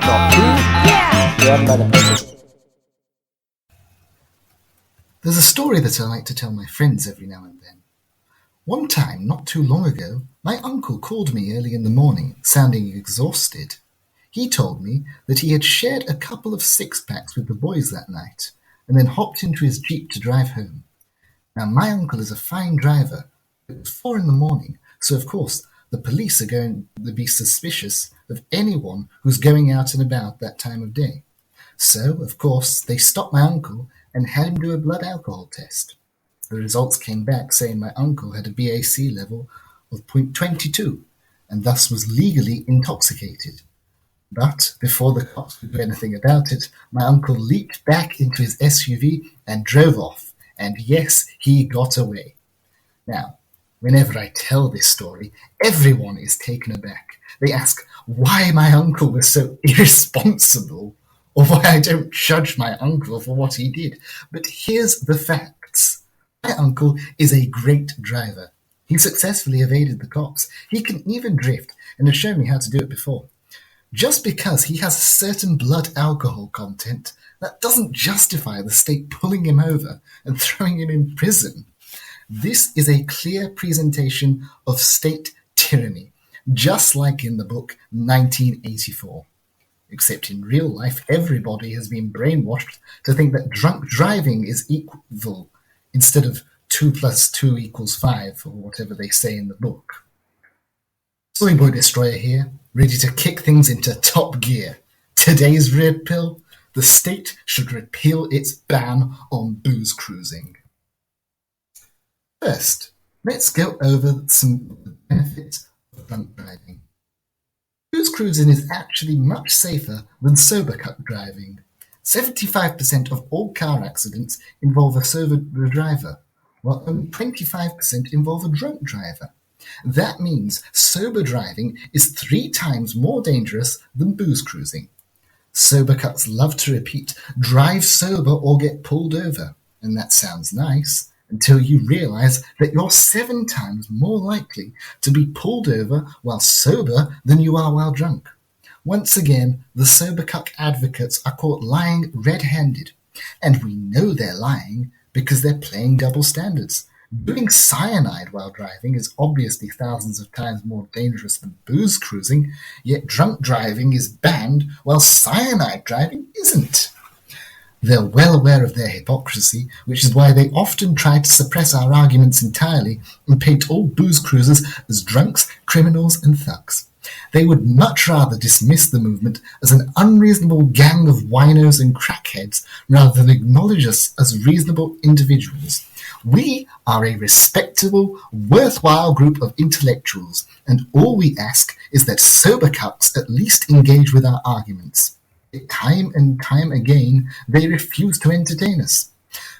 Top 2. Run by the There's a story that I like to tell my friends every now and then. One time, not too long ago, my uncle called me early in the morning, sounding exhausted. He told me that he had shared a couple of six-packs with the boys that night, and then hopped into his Jeep to drive home. Now, my uncle is a fine driver. It was 4 in the morning, so of course the police are going to be suspicious of anyone who's going out and about that time of day. So, of course, they stopped my uncle and had him do a blood alcohol test. The results came back saying my uncle had a BAC level of 0.22 and thus was legally intoxicated. But before the cops could do anything about it, my uncle leaped back into his SUV and drove off. And yes, he got away. Now, whenever I tell this story, everyone is taken aback. They ask why my uncle was so irresponsible, or why I don't judge my uncle for what he did. But here's the facts. My uncle is a great driver. He successfully evaded the cops. He can even drift, and has shown me how to do it before. Just because he has a certain blood alcohol content, that doesn't justify the state pulling him over and throwing him in prison. This is a clear presentation of state tyranny, just like in the book 1984. Except in real life, everybody has been brainwashed to think that drunk driving is equal instead of 2 + 2 = 5, or whatever they say in the book. Soy Boy Destroyer here, ready to kick things into top gear. Today's red pill: the state should repeal its ban on booze cruising. First, let's go over some benefits of drunk driving. Booze cruising is actually much safer than sober driving. 75% of all car accidents involve a sober driver, while only 25% involve a drunk driver. That means sober driving is 3 times more dangerous than booze cruising. Sober cucks love to repeat, drive sober or get pulled over. And that sounds nice, until you realize that you're 7 times more likely to be pulled over while sober than you are while drunk. Once again, the sober cuck advocates are caught lying red-handed. And we know they're lying because they're playing double standards. Doing cyanide while driving is obviously thousands of times more dangerous than booze cruising, yet drunk driving is banned while cyanide driving isn't. They're well aware of their hypocrisy, which is why they often try to suppress our arguments entirely and paint all booze cruisers as drunks, criminals, and thugs. They would much rather dismiss the movement as an unreasonable gang of winos and crackheads rather than acknowledge us as reasonable individuals. We are a respectable, worthwhile group of intellectuals, and all we ask is that sober cucks at least engage with our arguments. Time and time again, they refuse to entertain us.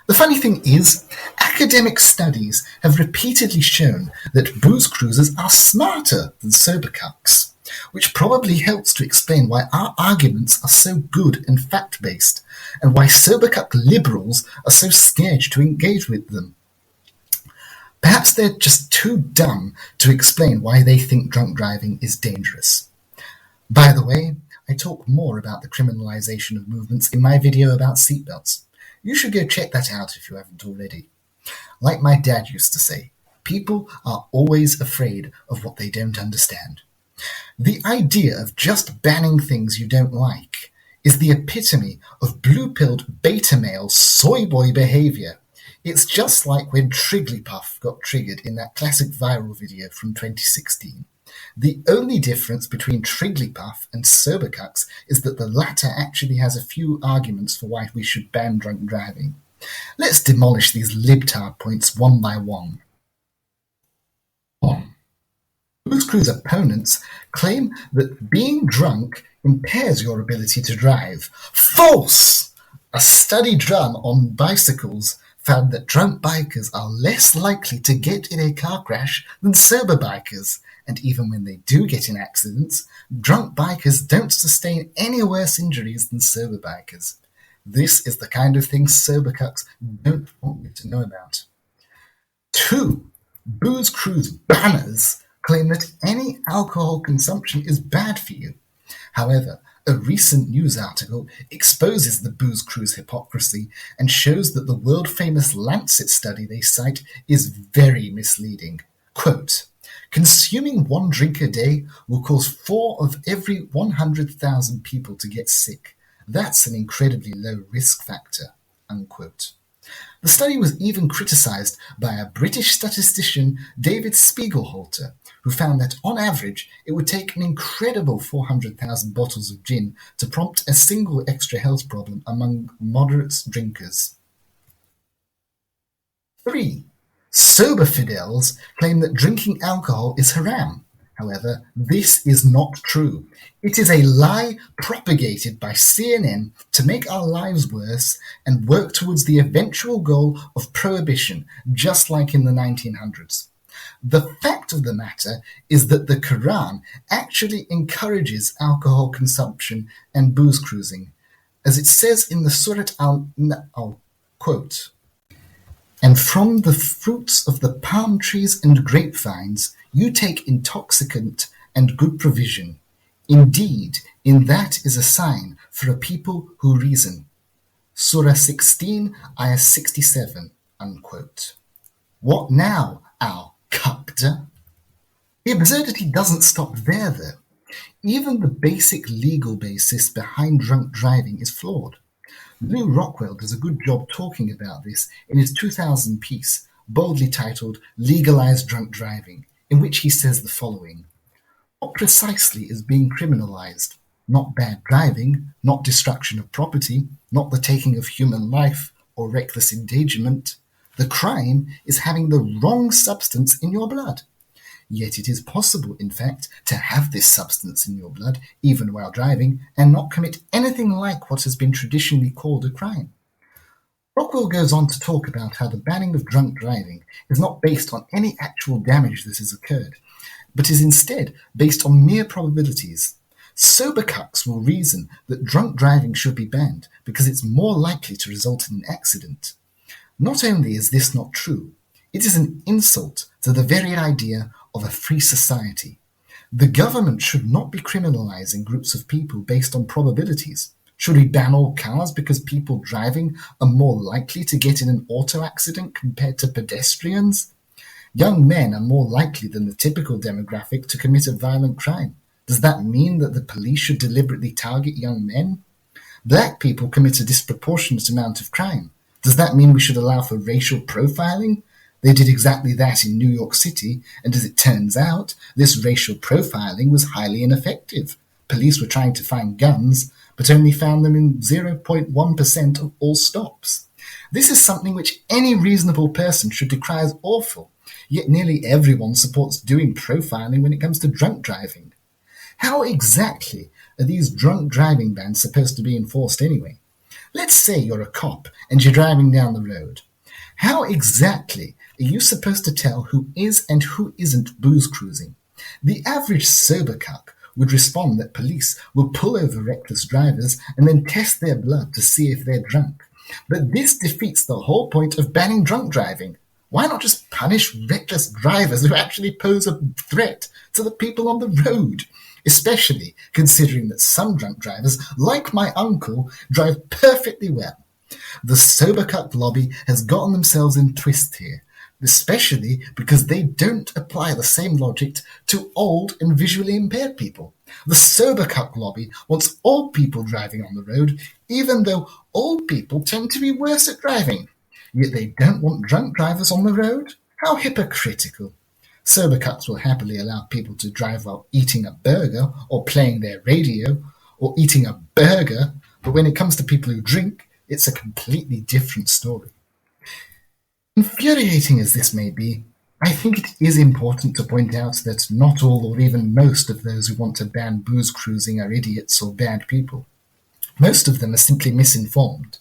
The funny thing is, academic studies have repeatedly shown that booze cruisers are smarter than sober cucks, which probably helps to explain why our arguments are so good and fact-based, and why sober cuck liberals are so scared to engage with them. Perhaps they're just too dumb to explain why they think drunk driving is dangerous. By the way, I talk more about the criminalization of movements in my video about seatbelts. You should go check that out if you haven't already. Like my dad used to say, people are always afraid of what they don't understand. The idea of just banning things you don't like is the epitome of blue-pilled beta male soy boy behavior. It's just like when Trigglypuff got triggered in that classic viral video from 2016. The only difference between Trigglypuff and sober cucks is that the latter actually has a few arguments for why we should ban drunk driving. Let's demolish these libtard points one by one. 1. Booze Cruise opponents claim that being drunk impairs your ability to drive. False! A study done on bicycles found that drunk bikers are less likely to get in a car crash than sober bikers, and even when they do get in accidents, drunk bikers don't sustain any worse injuries than sober bikers. This is the kind of thing sober cucks don't want you to know about. 2. Booze Cruise banners claim that any alcohol consumption is bad for you. However, A recent news article exposes the booze cruise hypocrisy and shows that the world-famous Lancet study they cite is very misleading. Quote, consuming one drink a day will cause 4 of every 100,000 people to get sick. That's an incredibly low risk factor. Unquote. The study was even criticised by a British statistician, David Spiegelhalter, who found that on average it would take an incredible 400,000 bottles of gin to prompt a single extra health problem among moderate drinkers. 3. Sober fidels claim that drinking alcohol is haram. However, this is not true. It is a lie propagated by CNN to make our lives worse and work towards the eventual goal of prohibition, just like in the 1900s. The fact of the matter is that the Quran actually encourages alcohol consumption and booze cruising, as it says in the Surat al-Nahl, quote, and from the fruits of the palm trees and grapevines you take intoxicant and good provision. Indeed, in that is a sign for a people who reason. Surah 16, Ayah 67, unquote. What now, al-Qaqda? The absurdity doesn't stop there, though. Even the basic legal basis behind drunk driving is flawed. Lou Rockwell does a good job talking about this in his 2000 piece, boldly titled Legalized Drunk Driving, in which he says the following. What precisely is being criminalized? Not bad driving, not destruction of property, not the taking of human life or reckless endangerment. The crime is having the wrong substance in your blood. Yet it is possible, in fact, to have this substance in your blood, even while driving, and not commit anything like what has been traditionally called a crime. Rockwell goes on to talk about how the banning of drunk driving is not based on any actual damage that has occurred, but is instead based on mere probabilities. Sober cucks will reason that drunk driving should be banned because it's more likely to result in an accident. Not only is this not true, it is an insult to the very idea of a free society. The government should not be criminalizing groups of people based on probabilities. Should we ban all cars because people driving are more likely to get in an auto accident compared to pedestrians? Young men are more likely than the typical demographic to commit a violent crime. Does that mean that the police should deliberately target young men? Black people commit a disproportionate amount of crime. Does that mean we should allow for racial profiling? They did exactly that in New York City, and as it turns out, this racial profiling was highly ineffective. Police were trying to find guns, but only found them in 0.1% of all stops. This is something which any reasonable person should decry as awful, yet nearly everyone supports doing profiling when it comes to drunk driving. How exactly are these drunk driving bans supposed to be enforced anyway? Let's say you're a cop and you're driving down the road. How exactly are you supposed to tell who is and who isn't booze cruising? The average sober cuck would respond that police will pull over reckless drivers and then test their blood to see if they're drunk. But this defeats the whole point of banning drunk driving. Why not just punish reckless drivers who actually pose a threat to the people on the road? Especially considering that some drunk drivers, like my uncle, drive perfectly well. The sober cuck lobby has gotten themselves in twist here, especially because they don't apply the same logic to old and visually impaired people. The sober cuck lobby wants old people driving on the road, even though old people tend to be worse at driving. Yet they don't want drunk drivers on the road? How hypocritical. Sober cucks will happily allow people to drive while eating a burger or playing their radio or eating a burger, but when it comes to people who drink, it's a completely different story. Infuriating as this may be, I think it is important to point out that not all or even most of those who want to ban booze cruising are idiots or bad people. Most of them are simply misinformed.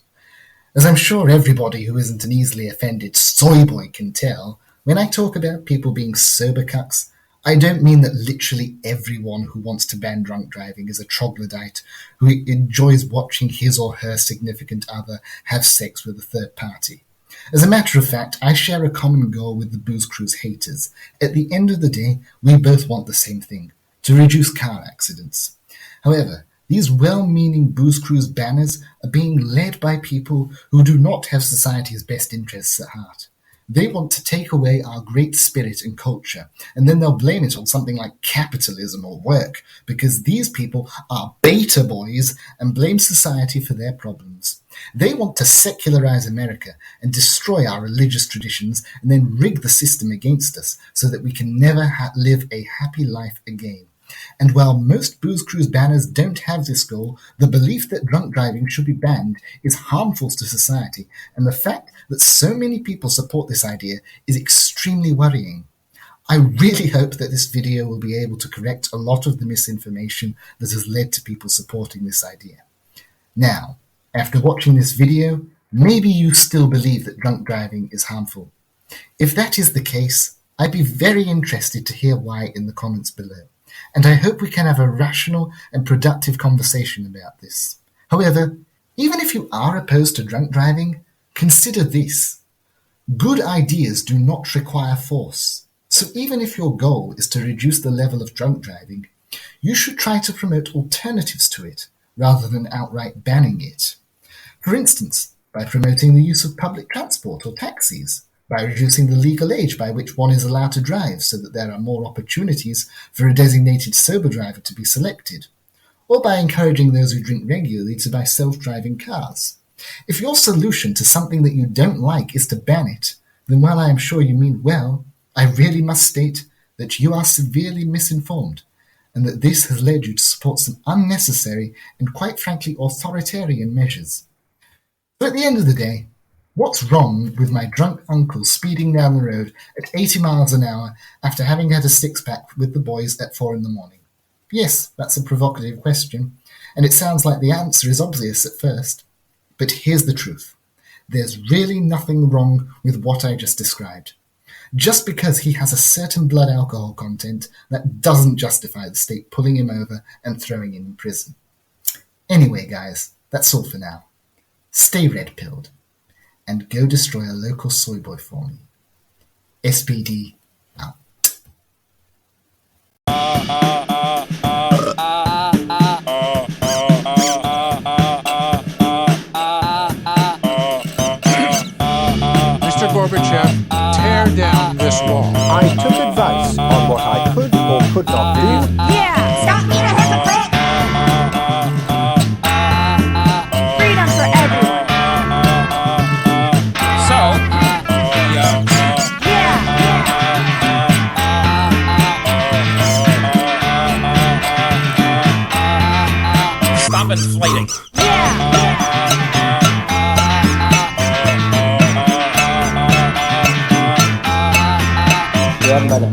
As I'm sure everybody who isn't an easily offended soy boy can tell, when I talk about people being sober cucks, I don't mean that literally everyone who wants to ban drunk driving is a troglodyte who enjoys watching his or her significant other have sex with a third party. As a matter of fact, I share a common goal with the booze cruise haters. At the end of the day, we both want the same thing, to reduce car accidents. However, These well-meaning booze cruise banners are being led by people who do not have society's best interests at heart. They want to take away our great spirit and culture, and then they'll blame it on something like capitalism or work, because these people are beta boys and blame society for their problems. They want to secularize America and destroy our religious traditions and then rig the system against us so that we can never live a happy life again. And while most booze cruise banners don't have this goal, the belief that drunk driving should be banned is harmful to society, and the fact that so many people support this idea is extremely worrying. I really hope that this video will be able to correct a lot of the misinformation that has led to people supporting this idea. Now, after watching this video, maybe you still believe that drunk driving is harmful. If that is the case, I'd be very interested to hear why in the comments below, and I hope we can have a rational and productive conversation about this. However, even if you are opposed to drunk driving, consider this. Good ideas do not require force. So even if your goal is to reduce the level of drunk driving, you should try to promote alternatives to it, rather than outright banning it. For instance, by promoting the use of public transport or taxis, by reducing the legal age by which one is allowed to drive so that there are more opportunities for a designated sober driver to be selected, or by encouraging those who drink regularly to buy self-driving cars. If your solution to something that you don't like is to ban it, then while I am sure you mean well, I really must state that you are severely misinformed, and that this has led you to support some unnecessary and quite frankly authoritarian measures. So at the end of the day, what's wrong with my drunk uncle speeding down the road at 80 miles an hour after having had a six-pack with the boys at 4 a.m? Yes, that's a provocative question, and it sounds like the answer is obvious at first. But here's the truth. There's really nothing wrong with what I just described. Just because he has a certain blood alcohol content, that doesn't justify the state pulling him over and throwing him in prison. Anyway, guys, that's all for now. Stay red-pilled, and go destroy a local soy boy for me. SPD out. Mr. Gorbachev, tear down this wall. I took advice on what I could or could not do. Yeah, stop being a hypocrite! Freedom for everyone! So, Stop inflating. Run by the